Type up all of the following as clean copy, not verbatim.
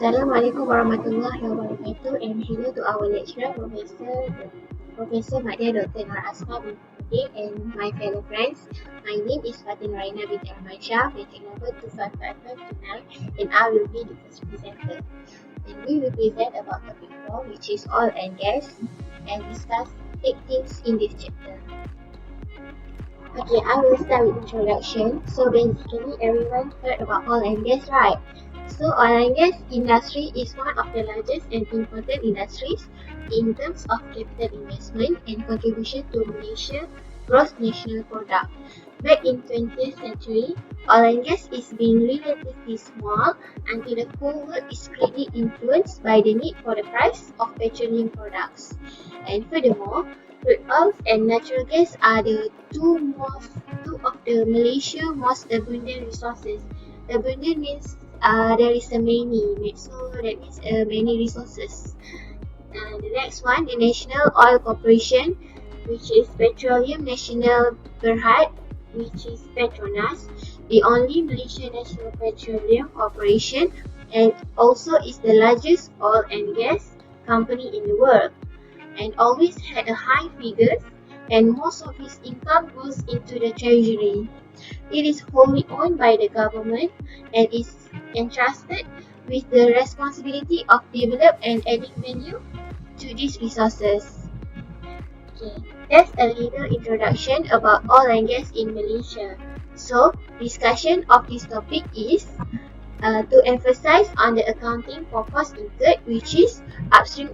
Assalamualaikum warahmatullahi wabarakatuh, and hello to our lecturer, Professor Madya Dr. Nur Asma binti and my fellow friends. My name is Fatin Raina binti Armansyah, contact number 25559, and I will be the first presenter. And we will present about topic 4, which is oil and gas, and discuss 8 things in this chapter. Okay, I will start with introduction. So basically, everyone heard about oil and gas, right? So oil and gas industry is one of the largest and important industries in terms of capital investment and contribution to Malaysia's gross national product. Back in 20th century, oil and gas is being relatively small until the whole world is greatly influenced by the need for the price of petroleum products. And furthermore, crude oil and natural gas are the two of the Malaysia most abundant resources. Abundant means there is a many, so that means many resources. The next one, the National Oil Corporation, which is Petroleum Nasional Berhad, which is Petronas, the only Malaysian national petroleum corporation, and also is the largest oil and gas company in the world, and always had a high figures, and most of its income goes into the treasury. It is wholly owned by the government and is entrusted with the responsibility of developing and adding value to these resources. Okay, that's a little introduction about oil and gas in Malaysia. So, discussion of this topic is to emphasize on the accounting for cost incurred, which is upstream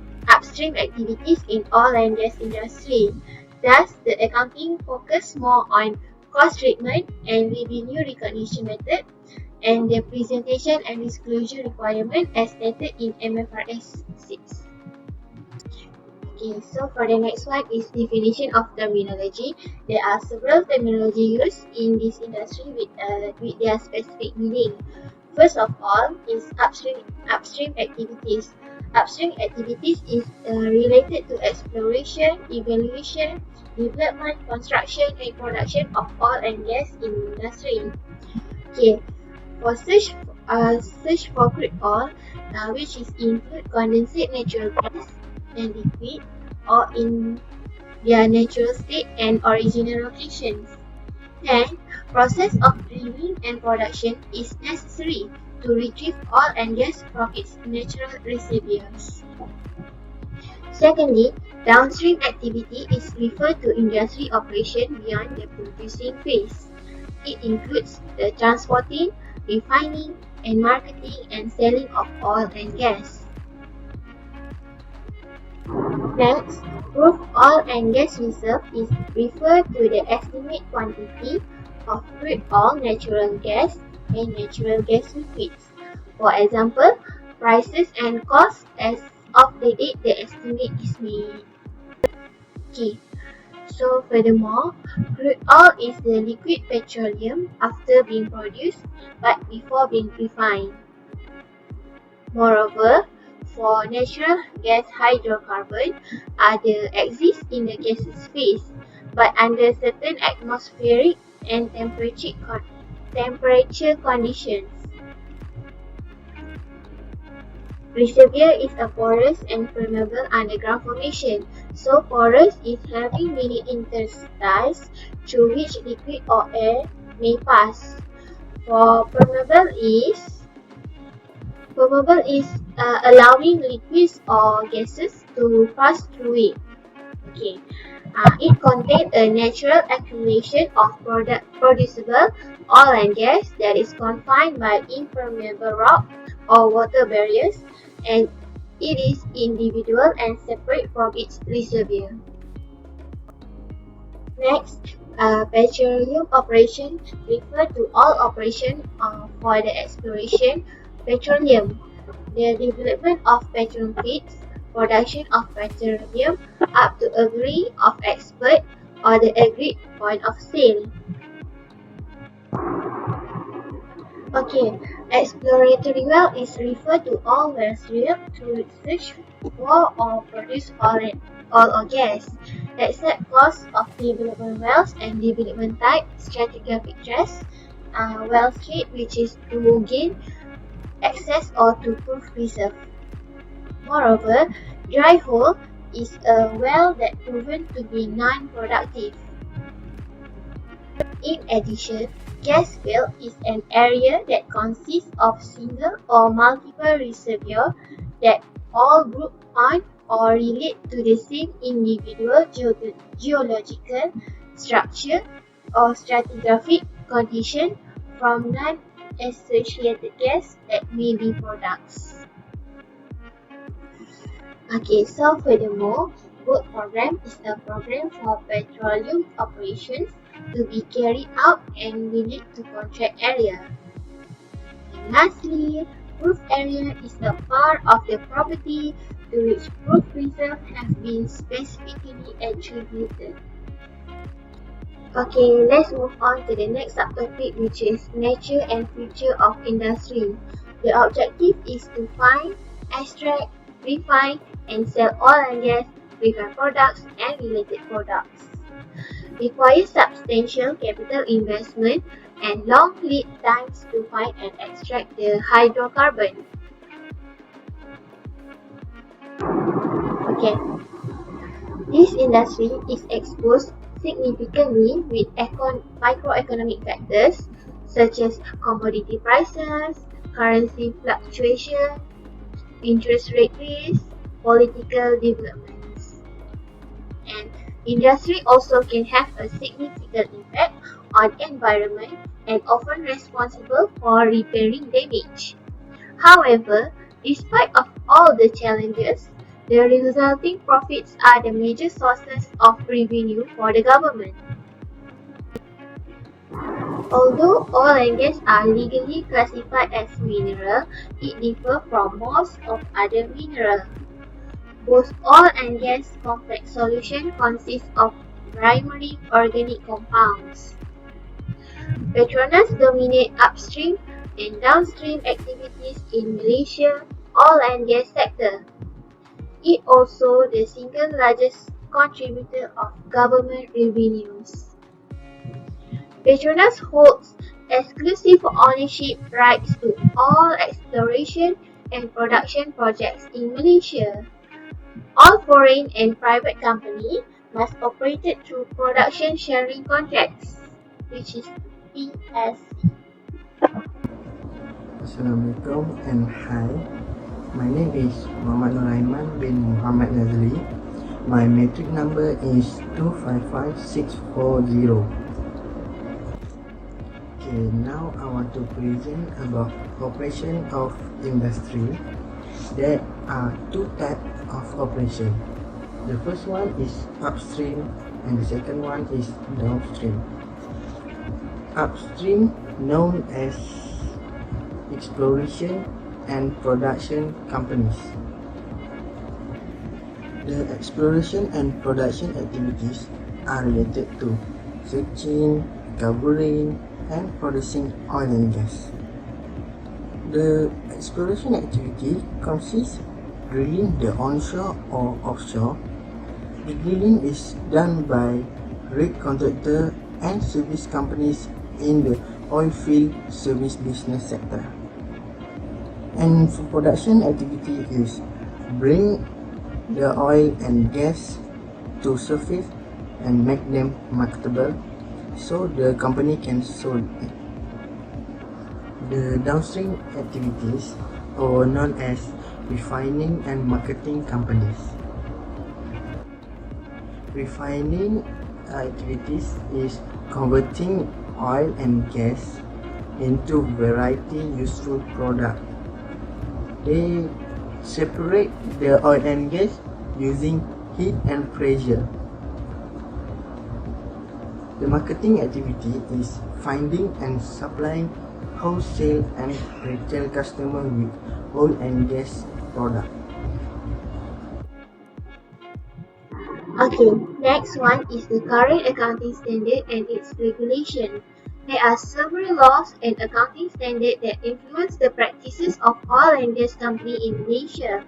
activities in oil and gas industry. Thus, the accounting focus more on cost treatment and revenue recognition method, and the presentation and disclosure requirement as stated in MFRS 6. Okay, so for the next one is definition of terminology. There are several terminology used in this industry with their specific meaning. First of all is upstream activities. Upstream activities is related to exploration, evaluation, development, construction, and production of oil and gas in industry. Okay, for search for crude oil, which is include condensate natural gas and liquid, or in their natural state and original locations. Then, process of drilling and production is necessary to retrieve oil and gas from its natural reservoirs. Secondly, downstream activity is referred to industry operation beyond the producing phase. It includes the transporting, refining, and marketing and selling of oil and gas. Next, proved oil and gas reserve is referred to the estimate quantity of crude oil, natural gas, and natural gas liquids. For example, prices and costs as of the date the estimate is made. Okay, so furthermore, crude oil is the liquid petroleum after being produced but before being refined. Moreover, for natural gas, hydrocarbon exist in the gaseous phase, but under certain atmospheric and temperature conditions. Reservoir is a porous and permeable underground formation. So porous is having many interstices through which liquid or air may pass. For permeable is allowing liquids or gases to pass through it. Okay. It contains a natural accumulation of producible oil and gas that is confined by impermeable rock or water barriers, and it is individual and separate from its reservoir. Next, petroleum operation refer to all operation for the exploration petroleum, the development of petroleum feeds, production of petroleum up to agree of export or the agreed point of sale. Okay, exploratory well is referred to all wells drilled to search for or produce oil or gas, except cost of development wells and development type, stratigraphic trace, well street, which is to gain access or to prove reserve. Moreover, dry hole is a well that proven to be non-productive. In addition, gas field is an area that consists of single or multiple reservoirs that all group on or relate to the same individual geological structure or stratigraphic condition from non-associated gas that may be products. Okay, so furthermore, work program is a program for petroleum operations to be carried out and relate to contract area. And lastly, proof area is the part of the property to which proof reserve has been specifically attributed. Okay, let's move on to the next subtopic, which is nature and future of industry. The objective is to find, extract, refine, and sell oil and gas, refined products, and related products. Requires substantial capital investment and long lead times to find and extract the hydrocarbon. Okay, this industry is exposed significantly with microeconomic factors such as commodity prices, currency fluctuation, interest rate risk, political developments. And industry also can have a significant impact on environment and often responsible for repairing damage. However, despite of all the challenges, the resulting profits are the major sources of revenue for the government. Although oil and gas are legally classified as mineral, it differs from most of other minerals. Both oil and gas complex solution consist of primary organic compounds. Petronas dominate upstream and downstream activities in Malaysia oil and gas sector. It also the single largest contributor of government revenues. Petronas holds exclusive ownership rights to all exploration and production projects in Malaysia. All foreign and private companies must operate through production sharing contracts, which is PSC. Assalamualaikum and hi. My name is Muhammad Nuraiman bin Muhammad Nazli. My matric number is 255640. Okay, now I want to present about operation of industry. There are two types of operation. The first one is upstream and the second one is downstream. Upstream known as exploration and production companies. The exploration and production activities are related to searching, recovering, and producing oil and gas. The exploration activity consists drilling the onshore or offshore. The drilling is done by rig contractor and service companies in the oil field service business sector. And for production activity is bring the oil and gas to surface and make them marketable so the company can sell it. The downstream activities are known as refining and marketing companies. Refining activities is converting oil and gas into variety useful product. They separate the oil and gas using heat and pressure. The marketing activity is finding and supplying wholesale and retail customers with oil and gas product. Okay, next one is the current accounting standard and its regulation. There are several laws and accounting standards that influence the practices of oil and gas company in Malaysia.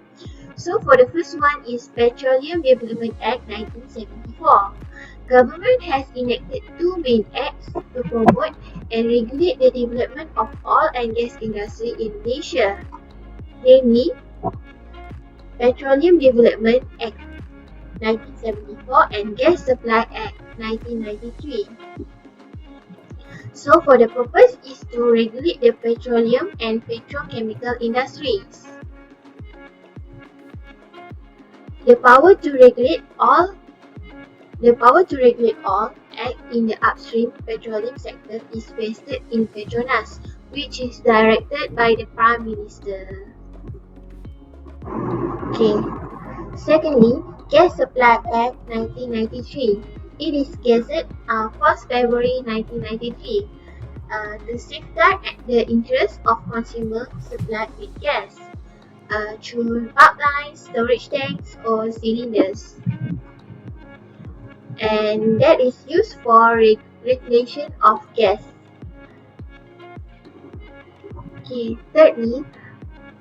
So for the first one is Petroleum Development Act 1974. Government has enacted two main acts to promote and regulate the development of oil and gas industry in Malaysia, namely Petroleum Development Act 1974 and Gas Supply Act 1993. So for the purpose is to regulate the petroleum and petrochemical industries. The power to regulate oil Act in the upstream petroleum sector is vested in Petronas, which is directed by the Prime Minister. Okay. Secondly, Gas Supply Act 1993. It is gazetted 1st February 1993 to safeguard the interests of consumers supplied with gas through pipelines, storage tanks, or cylinders. And that is used for regulation of gas. Okay, thirdly,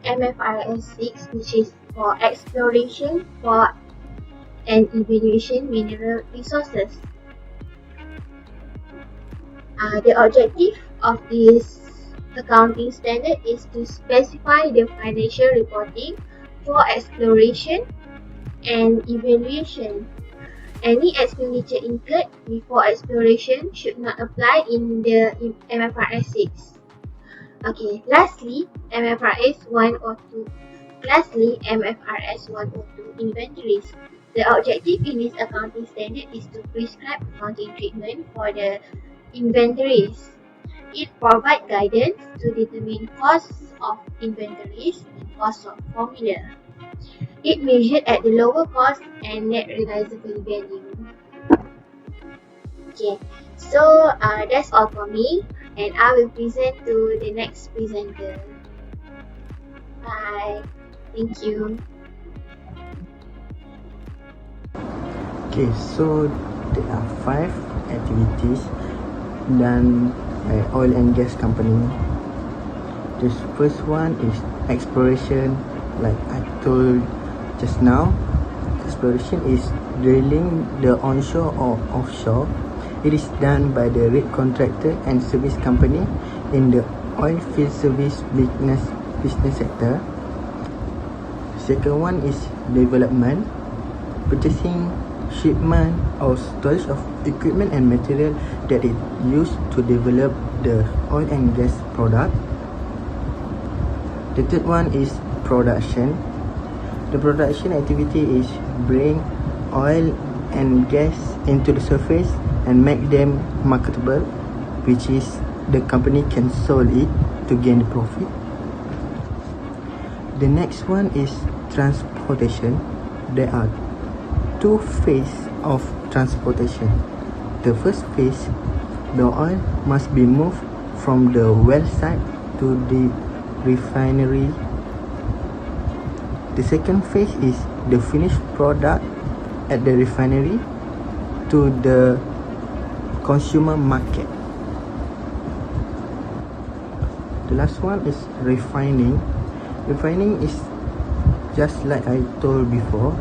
MFRS 6, which is for exploration for and evaluation mineral resources. The objective of this accounting standard is to specify the financial reporting for exploration and evaluation. Any expenditure incurred before exploration should not apply in the MFRS 6. Okay, lastly, MFRS 102. MFRS 102 inventories. The objective in this accounting standard is to prescribe accounting treatment for the inventories. It provides guidance to determine costs of inventories and costs of formula. It measured at the lower cost and net realizable value. Okay, so that's all for me, and I will present to the next presenter. Bye. Thank you. Okay, so there are 5 activities done by oil and gas company. The first one is exploration, like I told just now. Exploration is drilling the onshore or offshore. It is done by the rig contractor and service company in the oil field service business sector. Second one is development, purchasing, shipment or storage of equipment and material that is used to develop the oil and gas product. The third one is production. The production activity is bring oil and gas into the surface and make them marketable, which is the company can sell it to gain profit. The next one is transportation. There are 2 phases of transportation. The first phase, the oil must be moved from the well site to the refinery. The second phase is the finished product at the refinery to the consumer market. The last one is refining. Refining is just like I told before.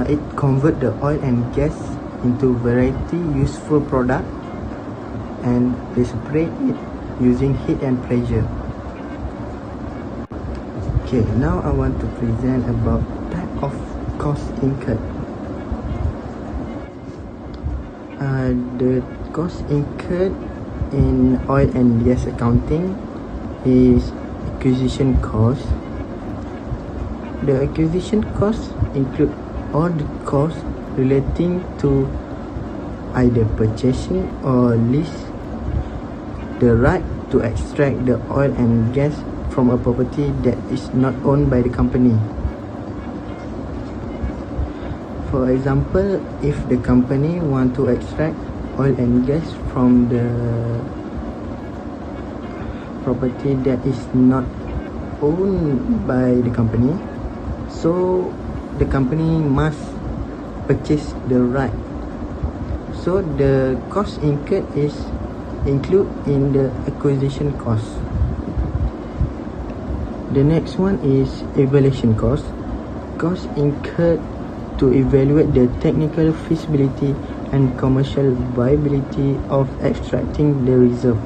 It converts the oil and gas into variety useful product, and they separate it using heat and pressure. Okay, now I want to present about type of cost incurred. The cost incurred in oil and gas accounting is acquisition cost. The acquisition costs include all the costs relating to either purchasing or lease the right to extract the oil and gas from a property that is not owned by the company. For example, if the company want to extract oil and gas from the property that is not owned by the company, so the company must purchase the right. So the cost incurred is included in the acquisition cost. The next one is evaluation cost. Cost incurred to evaluate the technical feasibility and commercial viability of extracting the reserve.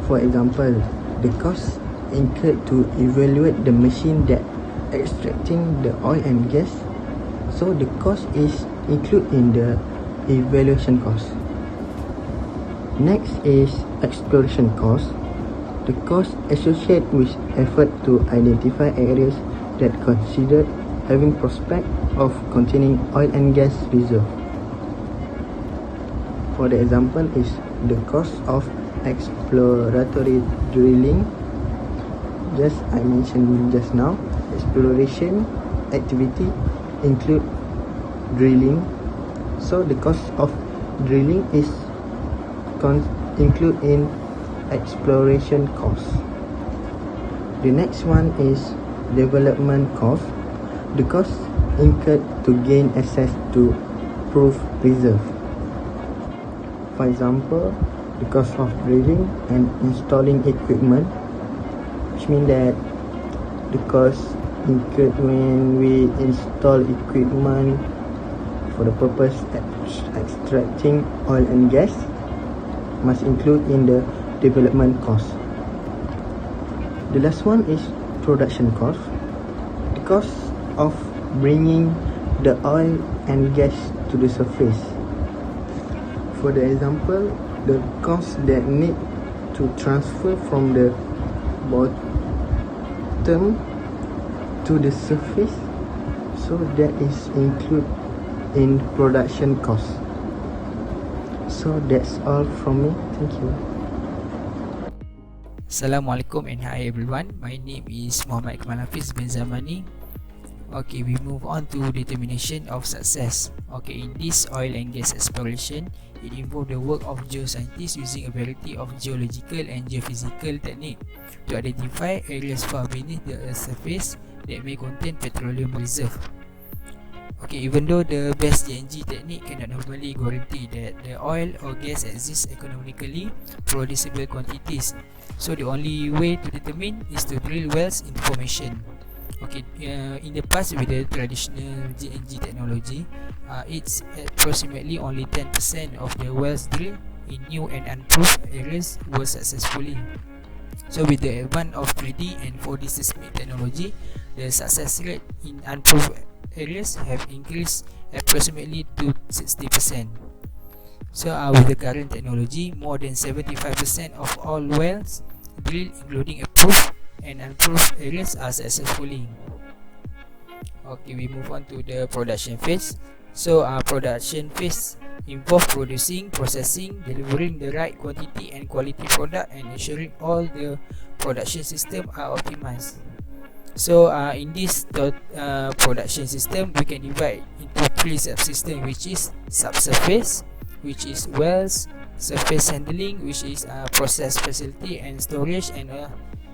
For example, the cost incurred to evaluate the machine that extracting the oil and gas, so the cost is included in the evaluation cost. Next is exploration cost. The cost associated with effort to identify areas that considered having prospect of containing oil and gas reserve. For the example is the cost of exploratory drilling. Just I mentioned just now, exploration activity include drilling, so the cost of drilling is include in exploration cost. The next one is development cost. The cost incurred to gain access to proved reserve. For example, the cost of drilling and installing equipment, which means that the cost incurred when we install equipment for the purpose of extracting oil and gas must include in the development cost. The last one is production cost. The cost of bringing the oil and gas to the surface. For the example, the cost that need to transfer from the bottom to the surface, so that is included in production cost. So that's all from me. Thank you. Assalamualaikum and hi everyone. My name is Muhammad Kamal Hafiz bin Zamani. Okay, we move on to determination of success. Okay, in this oil and gas exploration, it involves the work of geoscientists using a variety of geological and geophysical techniques to identify areas far beneath the Earth's surface that may contain petroleum reserve. Okay, even though the best GNG technique cannot normally guarantee that the oil or gas exists economically producible quantities, so the only way to determine is to drill wells into formation. Okay, in the past with the traditional GNG technology, it's approximately only 10% of the wells drilled in new and unproved areas were successfully. So with the advance of 3D and 4D seismic technology, the success rate in unproved areas have increased approximately to 60%. So with the current technology, more than 75% of all wells drilled, including approved and unproved areas, are successfully. Okay, we move on to the production phase. So production phase involve producing, processing, delivering the right quantity and quality product, and ensuring all the production system are optimized. So in this production system, we can divide into three subsystems, which is subsurface, which is wells, surface handling, which is process facility and storage, and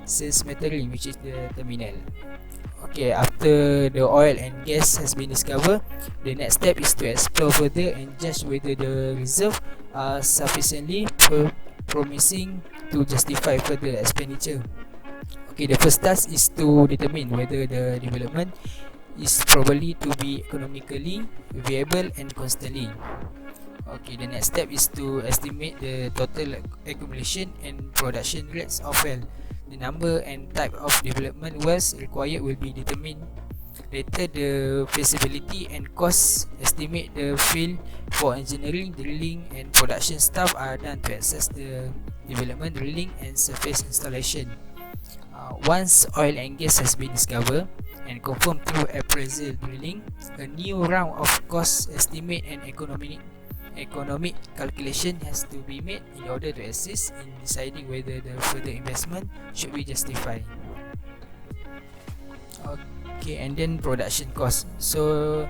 sales metering, which is the terminal. Okay, after the oil and gas has been discovered, the next step is to explore further and judge whether the reserve are sufficiently promising to justify further expenditure. Okay, the first task is to determine whether the development is probably to be economically viable and constantly. Okay, the next step is to estimate the total accumulation and production rates of well. The number and type of development wells required will be determined. Later, the feasibility and cost estimate the field for engineering, drilling and production staff are done to assess the development, drilling and surface installation. Once oil and gas has been discovered and confirmed through appraisal drilling, a new round of cost estimate and economic calculation has to be made in order to assist in deciding whether the further investment should be justified. Okay, and then production cost. So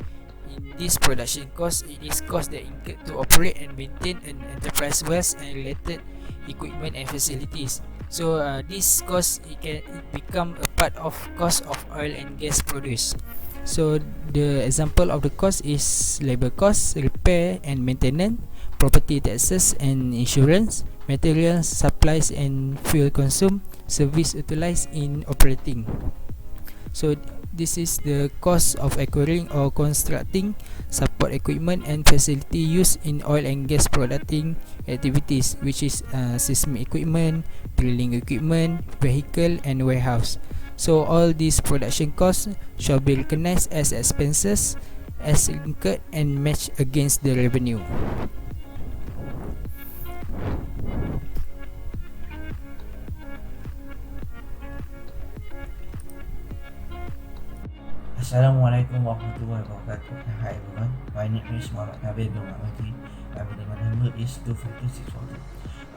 in this production cost, it is cost that incurred to operate and maintain an enterprise wells and related equipment and facilities. So this cost it become a part of cost of oil and gas produced. So the example of the cost is labor cost, repair and maintenance, property taxes and insurance, materials, supplies and fuel consumed, service utilized in operating. So This is the cost of acquiring or constructing support equipment and facility used in oil and gas producing activities, which is seismic equipment, drilling equipment, vehicle and warehouse. So all these production costs shall be recognized as expenses as incurred and matched against the revenue. Assalamualaikum warahmatullahi wabarakatuh. Hi everyone, my name is Muhammad Nabil bin Muhammad. My minimum number is 25262.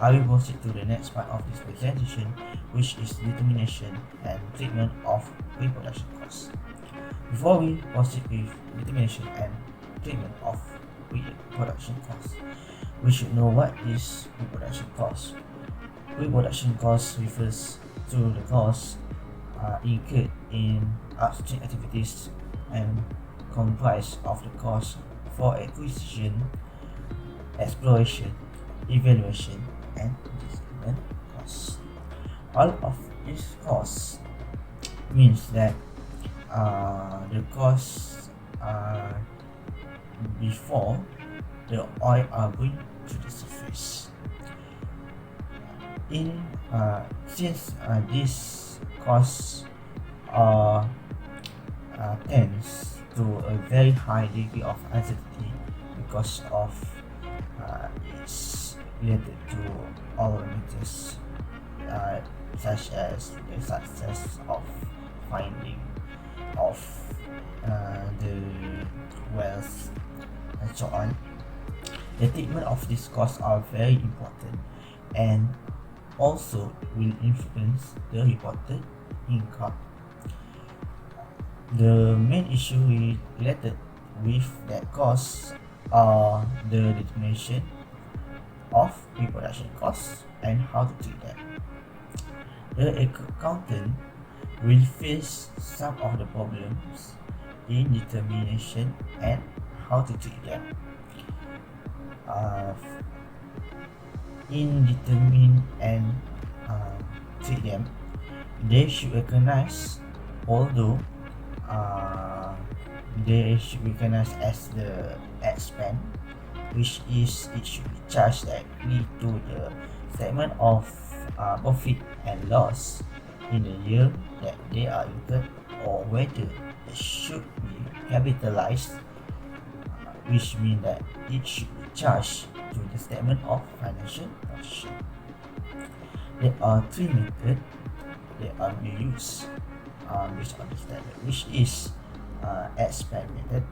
I will proceed to the next part of this presentation, which is determination and treatment of pre-production costs. Before we proceed with determination and treatment of pre-production costs, we should know what is pre-production cost. Pre-production cost refers to the costs incurred in upstream activities and comprise of the cost for acquisition, exploration, evaluation, and development costs. All of these costs means that the costs before the oil are going to the surface. Since these costs tends to a very high degree of uncertainty because of it's related to all matters such as the success of finding of the wells and so on. The treatment of these costs are very important and also will influence the reported income. The main issue related with that cost are the determination of pre-production costs and how to treat them. The accountant will face some of the problems in determination and how to treat them. In determine and treat them, they should recognize, although they should be recognized as the expense, which is it should be charged directly to the statement of profit and loss in the year that they are incurred, or whether they should be capitalized, which means that it should be charged to the statement of financial position. There are three methods that are being used based on this standard, which is expense method,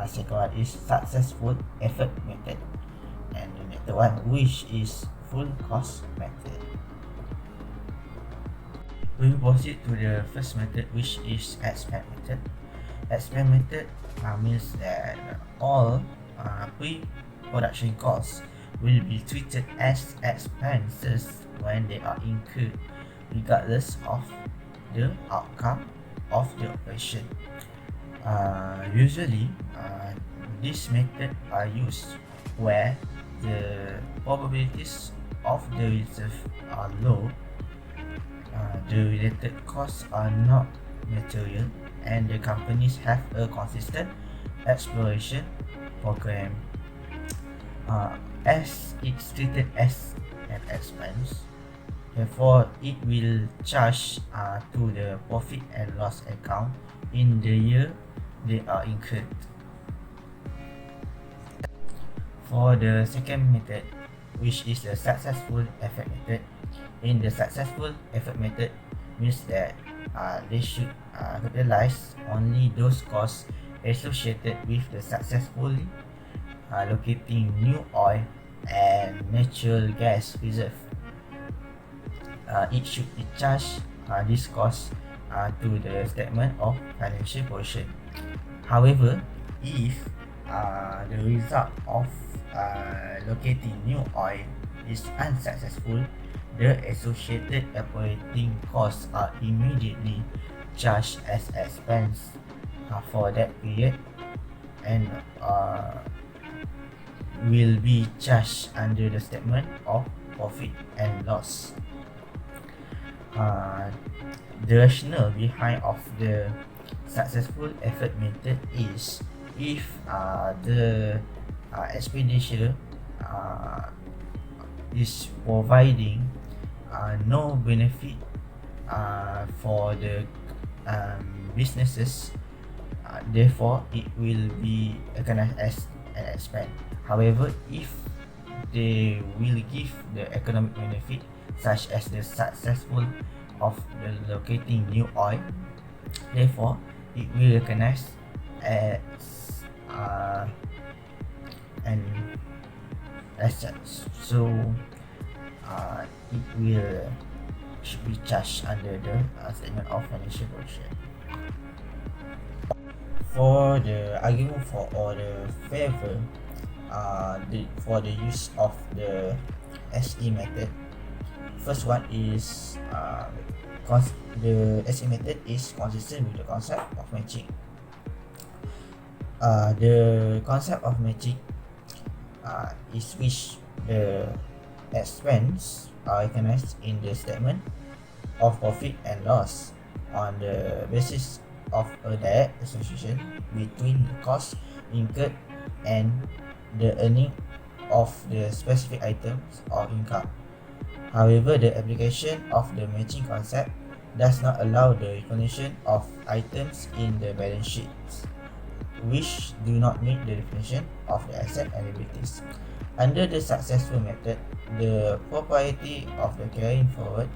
second one is successful effort method, and the third one which is full cost method. We will proceed to the first method, which is expense method. Expense method means that all pre-production costs will be treated as expenses when they are incurred, regardless of the outcome of the operation. Usually, this method are used where the probabilities of the reserve are low, the related costs are not material, and the companies have a consistent exploration program. As it's treated as an expense, therefore it will charge to the profit and loss account in the year they are incurred. For the second method, which is the successful effort method, in the successful effort method means that they should capitalize only those costs associated with the successfully locating new oil and natural gas reserve. It should be charged this cost to the statement of financial position. However, if the result of locating new oil is unsuccessful, the associated operating costs are immediately charged as expense for that period and will be charged under the statement of profit and loss. the rationale behind of the successful effort method is if the expenditure is providing no benefit for the businesses, therefore it will be recognized as an expense. However, if they will give the economic benefit such as the successful of the locating new oil, therefore it will recognize as an asset, so it will should be charged under the statement of financial position. For the argument for or the favor for the use of the SE method, first one is the SE method is consistent with the concept of matching. The concept of matching is which the expense are recognized in the statement of profit and loss on the basis of a direct association between the cost incurred and the earning of the specific items or income. However, the application of the matching concept does not allow the recognition of items in the balance sheets which do not meet the definition of the asset and liabilities. Under the successful method, the propriety of the carrying forward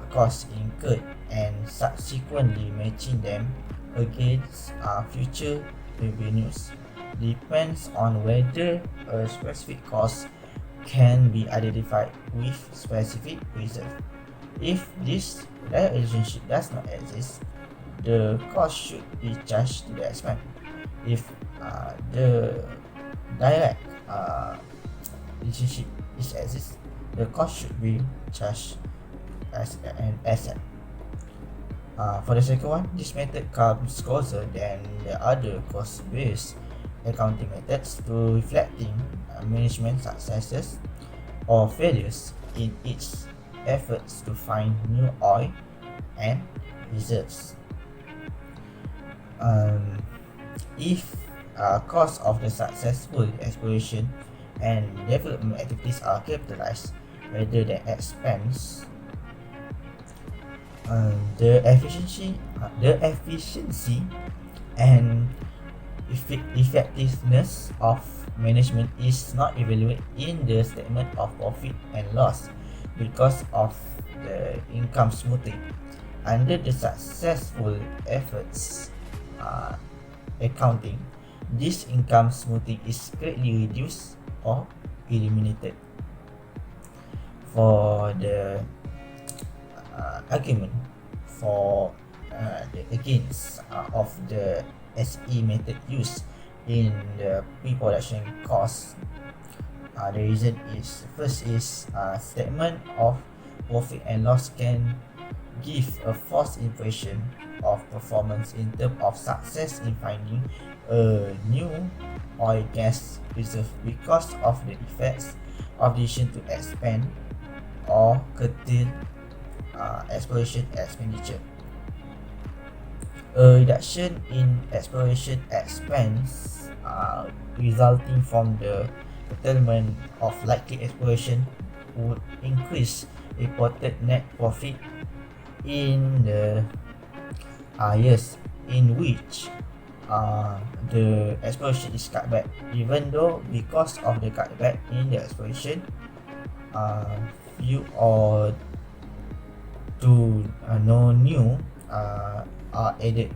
costs incurred and subsequently matching them against future revenues depends on whether a specific cost can be identified with specific reserve. If this direct relationship does not exist, the cost should be charged to the expense. If the direct relationship exists, the cost should be charged as an asset. For the second one, this method comes closer than the other cost-based accounting methods to reflecting management successes or failures in its efforts to find new oil and reserves. If cost of the successful exploration and development activities are capitalized rather than expense, the efficiency and effectiveness of management is not evaluated in the statement of profit and loss because of the income smoothing. Under the successful efforts accounting, this income smoothing is greatly reduced or eliminated. For the argument for the against of the SE method used in the pre-production cost, the reason is first is statement of profit and loss can give a false impression of performance in terms of success in finding a new oil gas reserve because of the effects of decision to expand or curtail exploration expenditure. A reduction in exploration expense resulting from the curtailment of likely exploration would increase reported net profit in the years in which the exploration is cut back, even though because of the cutback in the exploration, few or to no new are added.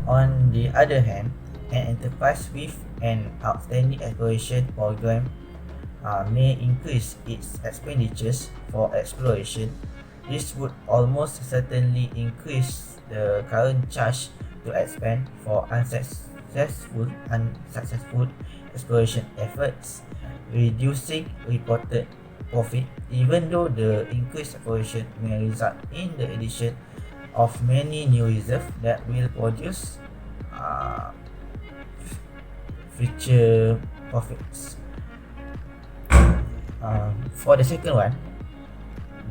On the other hand, an enterprise with an outstanding exploration program may increase its expenditures for exploration. This would almost certainly increase the current charge to expend for unsuccessful exploration efforts, reducing reported profit, even though the increased exploration may result in the addition of many new reserves that will produce future profits. For the second one,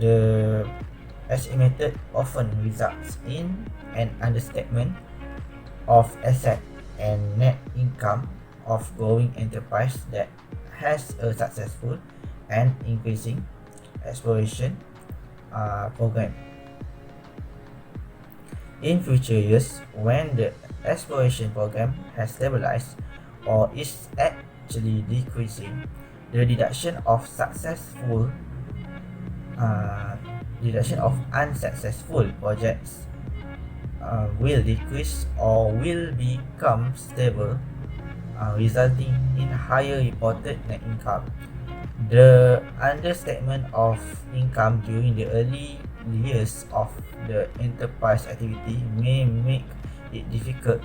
The SE method often results in an understatement of asset and net income of growing enterprise that has a successful and increasing exploration program. In future years, when the exploration program has stabilized or is actually decreasing, the deduction of unsuccessful projects will decrease or will become stable, resulting in higher reported net income. The understatement of income during the early years of the enterprise activity may make it difficult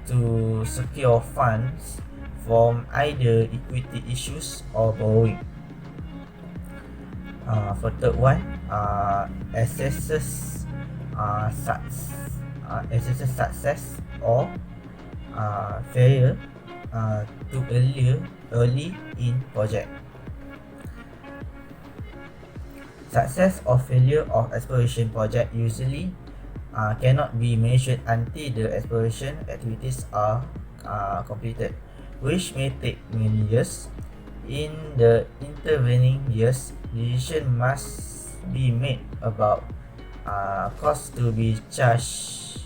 to secure funds from either equity issues or borrowing. For third one, assesses success or failure too early in project. Success or failure of exploration project usually cannot be measured until the exploration activities are completed, which may take many years. In the intervening years, decision must be made about costs to be charged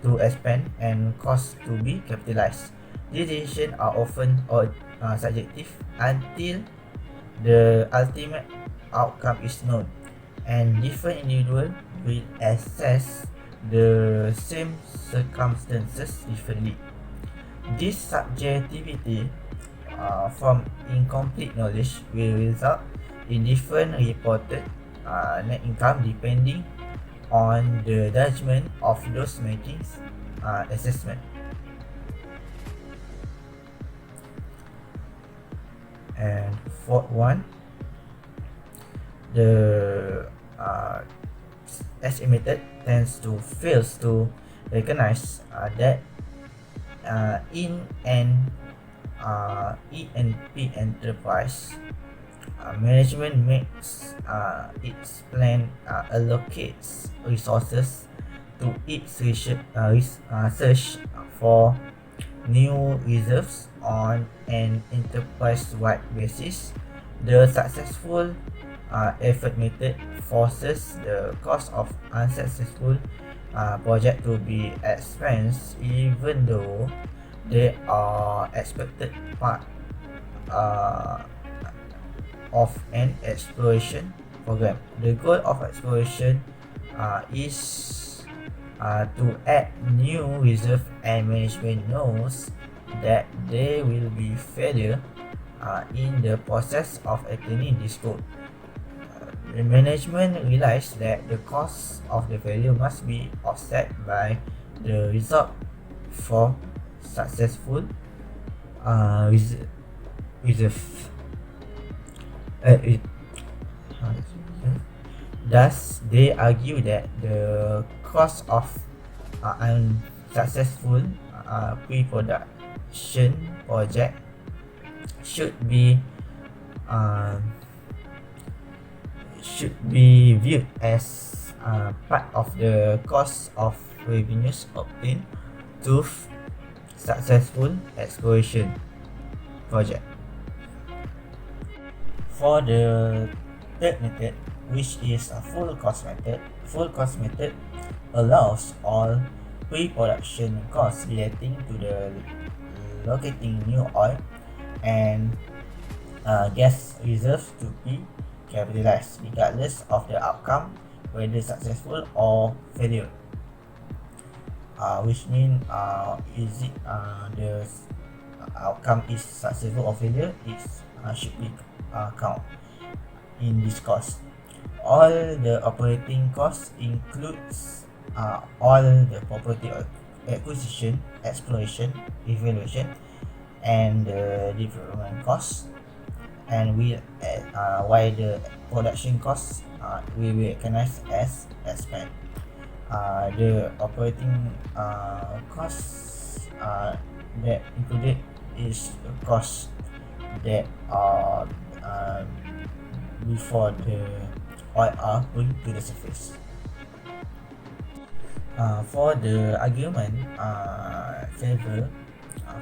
to expand and costs to be capitalized. These decisions are often subjective until the ultimate outcome is known, and different individuals will assess the same circumstances differently. This subjectivity from incomplete knowledge will result in different reported net income depending on the judgment of those making assessment. And fourth one, the SE method tends to fails to recognize that in an E&P enterprise, management makes its plan allocates resources to its search for new reserves on an enterprise-wide basis. The successful effort method forces the cost of unsuccessful project to be expensed even though they are expected part of an exploration program. The goal of exploration is to add new reserve, and management knows that there will be failure in the process of attaining this goal. The management realized that the cost of the failure must be offset by the result for successful reserve. Thus, they argue that the cost of unsuccessful pre-production project should be viewed as part of the cost of revenues obtained through successful exploration project. For the third method, which is a full cost method allows all pre-production costs relating to the locating new oil and gas reserves to be capitalized regardless of the outcome, whether successful or failure. Which means is it the outcome is successful or failure, it should be count in this cost. All the operating costs includes all the property acquisition, exploration, evaluation, and development costs, and while the production costs will be recognized as expense. The operating costs that included is the costs that are before the oil are put to the surface. For the argument favor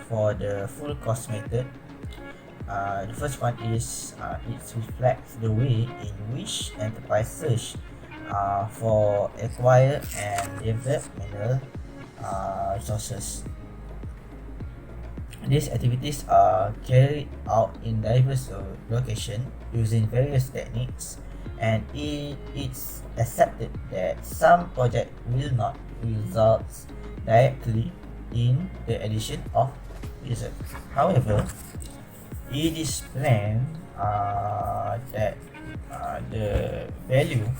for the full cost method, the first one is it reflects the way in which enterprises for acquire and develop mineral resources. These activities are carried out in diverse locations using various techniques, and it's accepted that some projects will not result directly in the addition of reserve. However, it is planned that the value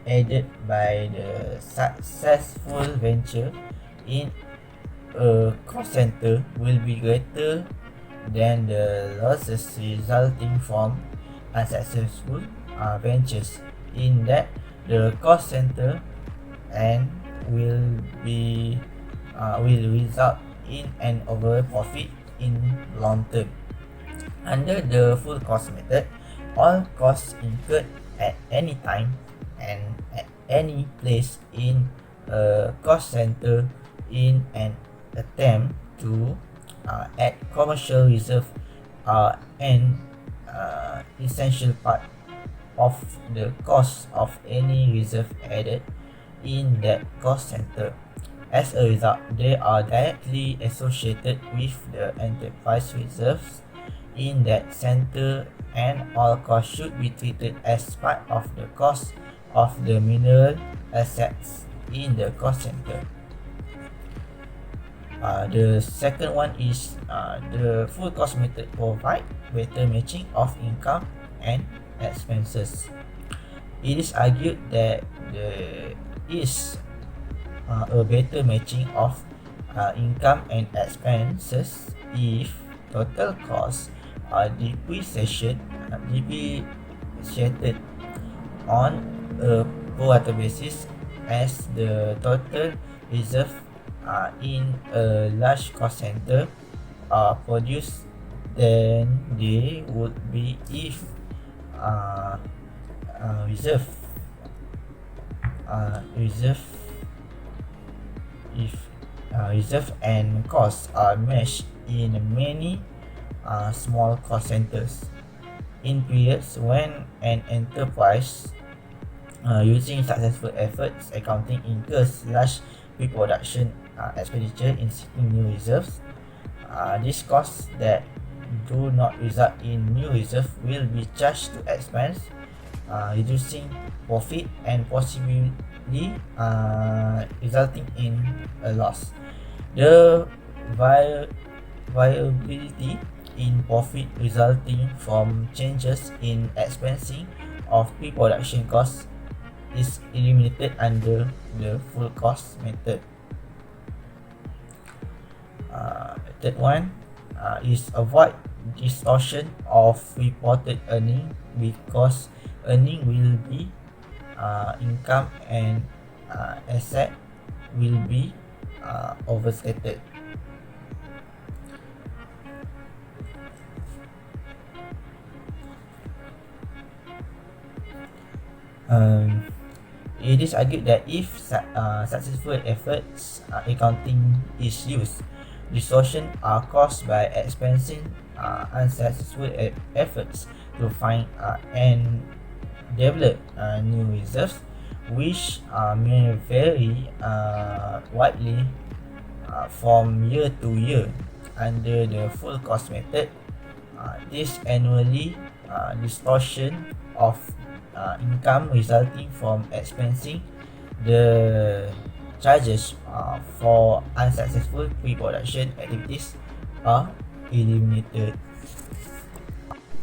added by the successful venture in a cost center will be greater than the losses resulting from unsuccessful ventures, in that the cost center and will result in an overall profit in long term. Under the full cost method, all costs incurred at any time and at any place in a cost center in an attempt to add commercial reserve are an essential part of the cost of any reserve added in that cost center. As a result, they are directly associated with the enterprise reserves in that center, and all costs should be treated as part of the cost of the mineral assets in the cost center. The second one is the full cost method provide better matching of income and expenses. It is argued that there is a better matching of income and expenses if total costs are depreciated on a pro rata basis, as the total reserve in a large cost center are produced than they would be if reserve and costs are matched in many small cost centers. In periods when an enterprise using successful efforts accounting incurs large pre-production expenditure in seeking new reserves, these costs that do not result in new reserve will be charged to expense, reducing profit and possibly resulting in a loss. The viability in profit resulting from changes in expensing of pre-production costs is eliminated under the full cost method. Third one is avoid distortion of reported earning, because earning will be income and asset will be overstated. It is argued that if successful efforts accounting is used, distortion are caused by expensing unsuccessful efforts to find and develop new reserves, which may vary widely from year to year. Under the full cost method, this annually distortion of income resulting from expensing the charges for unsuccessful pre-production activities are eliminated.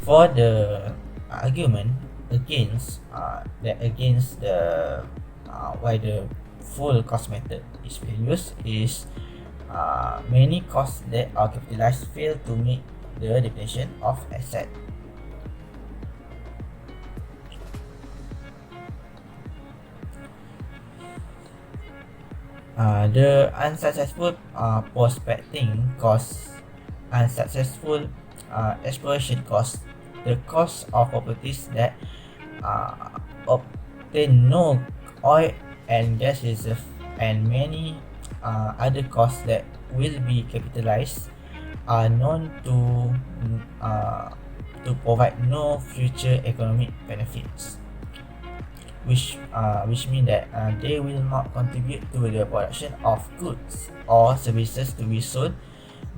For the argument against the why the full cost method is being used is many costs that are capitalized fail to meet the definition of asset. The unsuccessful prospecting costs, unsuccessful exploration costs, the cost of properties that obtain no oil and gas reserve, and many other costs that will be capitalized are known to provide no future economic benefits, which mean that they will not contribute to the production of goods or services to be sold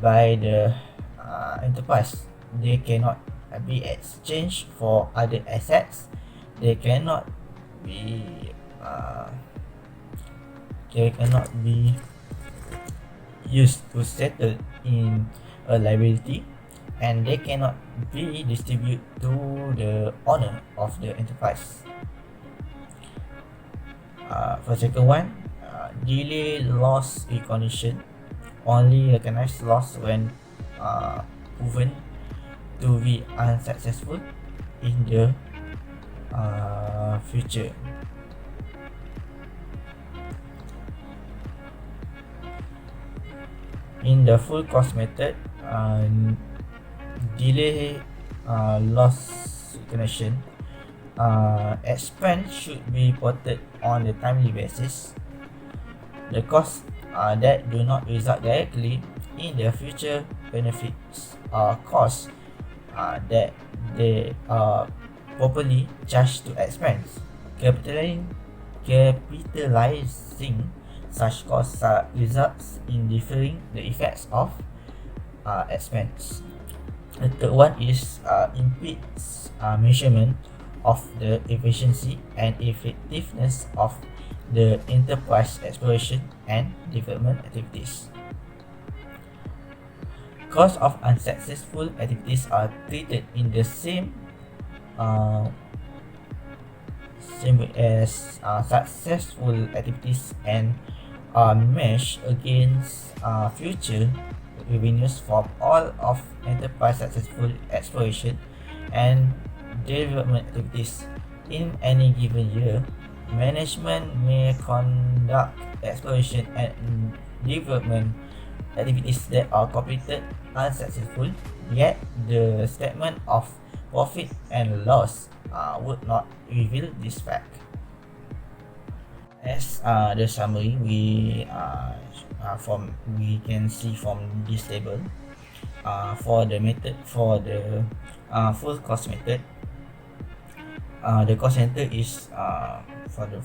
by the enterprise. They cannot be exchanged for other assets. They cannot be used to settle in a liability, and they cannot be distributed to the owner of the enterprise. For second one, delay loss recognition only recognize loss when proven to be unsuccessful in the future. In the full cost method, delay loss recognition, expense should be reported on a timely basis. The costs that do not result directly in the future benefits are costs that they are properly charged to expense. Capitalizing such costs results in deferring the effects of expense. The third one is impedes measurement of the efficiency and effectiveness of the enterprise exploration and development activities. Costs of unsuccessful activities are treated in the same way as successful activities and are measured against future revenues from all of enterprise successful exploration and development activities in any given year. Management may conduct exploration and development activities that are completed unsuccessful, yet the statement of profit and loss would not reveal this fact. As the summary, we can see from this table, for the full cost method, the cost center is for the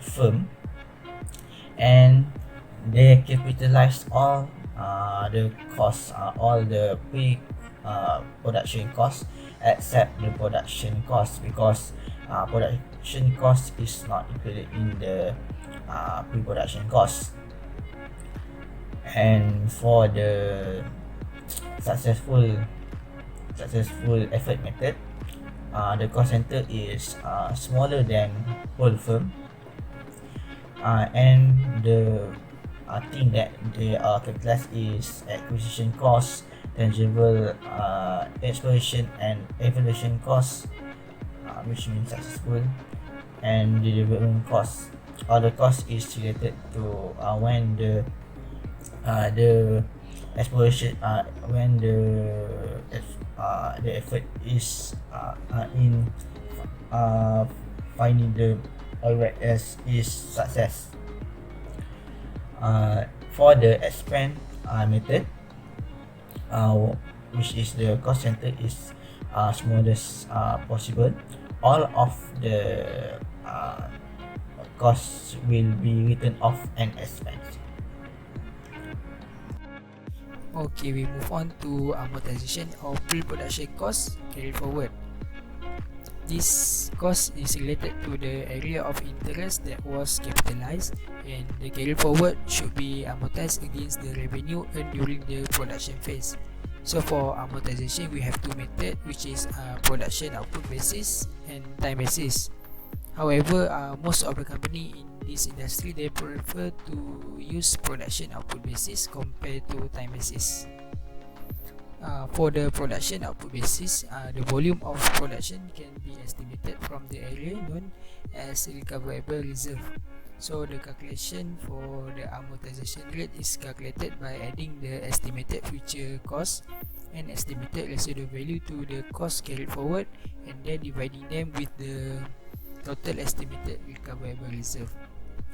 firm, and they capitalize all the costs, all the production costs except the production cost, because production cost is not included in the pre-production cost. And for the successful effort method, the cost center is smaller than whole firm, and the thing that they are capitalized is acquisition costs, tangible exploration and evaluation costs, which means successful, and the development costs. All the cost is related to when the exploration, when the effort is in finding the oil as is success. For the expense method, which is the cost center is smallest possible, all of the costs will be written off and expense. Okay, we move on to amortization of pre-production costs carried forward. This cost is related to the area of interest that was capitalized, and the carry forward should be amortized against the revenue earned during the production phase. So for amortization, we have two methods, which is production output basis and time basis. However, most of the company in this industry, they prefer to use production output basis compared to time basis. For the production output basis, the volume of production can be estimated from the area known as recoverable reserve. So the calculation for the amortization rate is calculated by adding the estimated future cost and estimated residual value to the cost carried forward, and then dividing them with the total estimated recoverable reserve.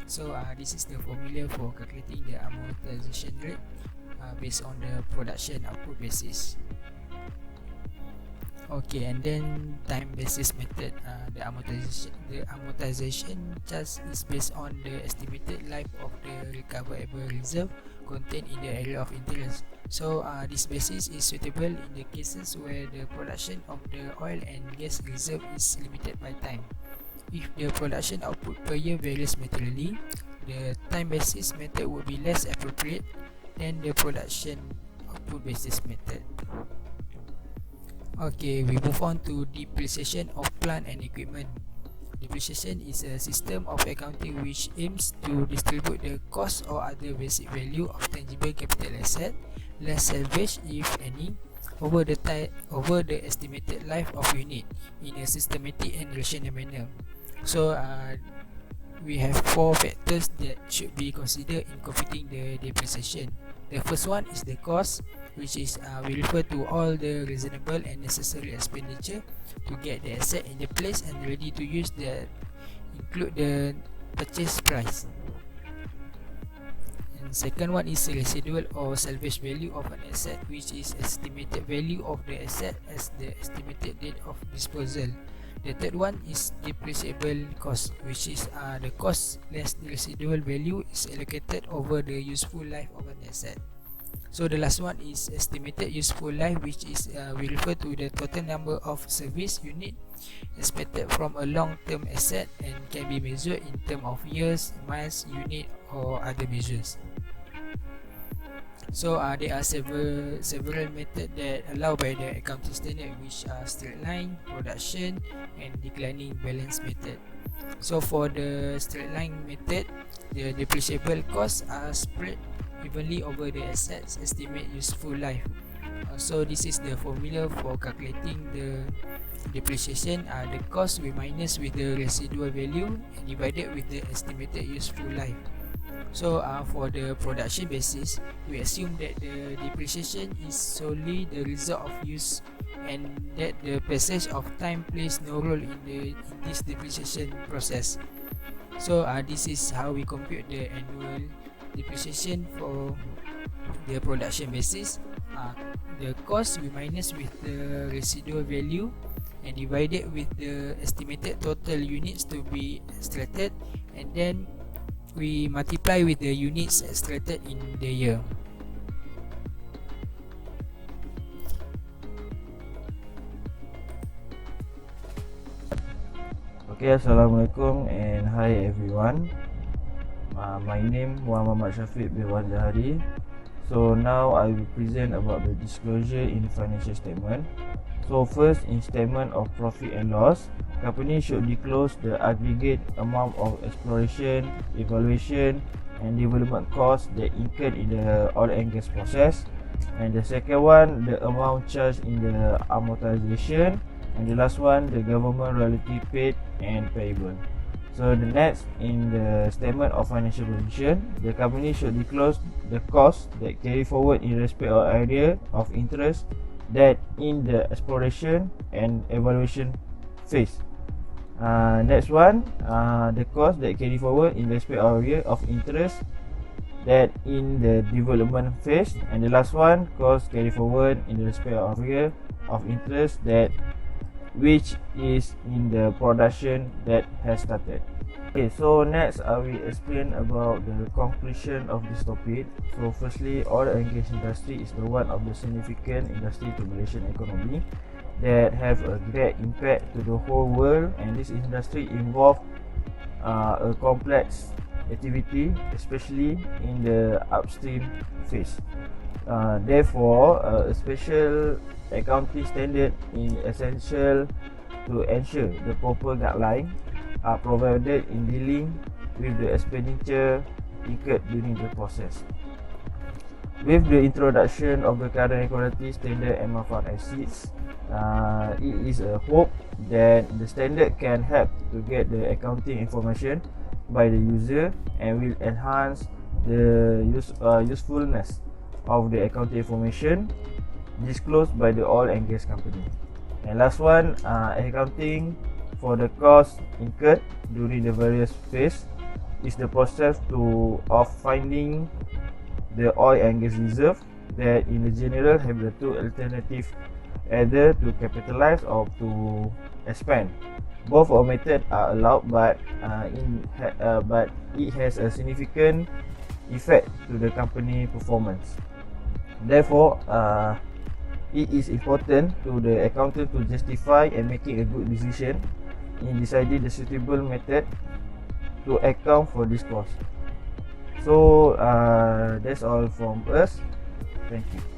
So this is the formula for calculating the amortization rate based on the production output basis. Okay, and then time basis method. The amortization charge is based on the estimated life of the recoverable reserve contained in the area of interest. So this basis is suitable in the cases where the production of the oil and gas reserve is limited by time. If the production output per year varies materially, the time basis method would be less appropriate than the production output basis method. Okay, we move on to depreciation of plant and equipment. Depreciation is a system of accounting which aims to distribute the cost or other basic value of tangible capital asset, less salvage if any, over the estimated life of unit in a systematic and rational manner. So we have 4 factors that should be considered in computing the depreciation. The first one is the cost, which is we refer to all the reasonable and necessary expenditure to get the asset in the place and ready to use, that include the purchase price. And second one is residual or salvage value of an asset, which is estimated value of the asset as the estimated date of disposal. The third one is depreciable cost, which is the cost less the residual value is allocated over the useful life of an asset. So the last one is estimated useful life, which is we refer to the total number of service unit expected from a long-term asset and can be measured in terms of years, miles, unit or other measures. So there are several methods that allowed by the accounting standard, which are straight line, production and declining balance method. So for the straight line method, the depreciable costs are spread evenly over the assets estimate useful life. So this is the formula for calculating the depreciation. The cost we minus with the residual value and divided with the estimated useful life. So for the production basis, we assume that the depreciation is solely the result of use and that the passage of time plays no role in this depreciation process. So this is how we compute the annual depreciation for the production basis. The cost we minus with the residual value and divided with the estimated total units to be extracted, and then we multiply with the units extracted in the year. Okay, Assalamualaikum and hi everyone. My name Muhammad Syafiq bin Jahari. So now I will present about the disclosure in the financial statement. So first, in statement of profit and loss, company should disclose the aggregate amount of exploration, evaluation and development costs that incurred in the oil and gas process. And the second one, the amount charged in the amortization. And the last one, the government royalty paid and payable. So the next, in the statement of financial position, the company should disclose the cost that carry forward in respect of area of interest that in the exploration and evaluation phase. Next one, the cost that carry forward in respect of area of interest that in the development phase. And the last one, cost carry forward in the respect of area of interest that which is in the production that has started. Okay, so next I will explain about the conclusion of this topic. So firstly, oil and gas industry is the one of the significant industry to Malaysian economy that have a great impact to the whole world, and this industry involve a complex activity, especially in the upstream phase. Therefore, a special accounting standard is essential to ensure the proper guidelines are provided in dealing with the expenditure incurred during the process. With the introduction of the current quality standard MFRS 6, it is a hope that the standard can help to get the accounting information by the user and will enhance the usefulness of the accounting information disclosed by the oil and gas company. And last one, accounting for the cost incurred during the various phase is the process of finding the oil and gas reserve that in general have the two alternatives, either to capitalize or to expand. Both of methods are allowed, but it has a significant effect to the company performance. Therefore, it is important to the accountant to justify and making a good decision in deciding the suitable method to account for this cost. So that's all from us. Thank you.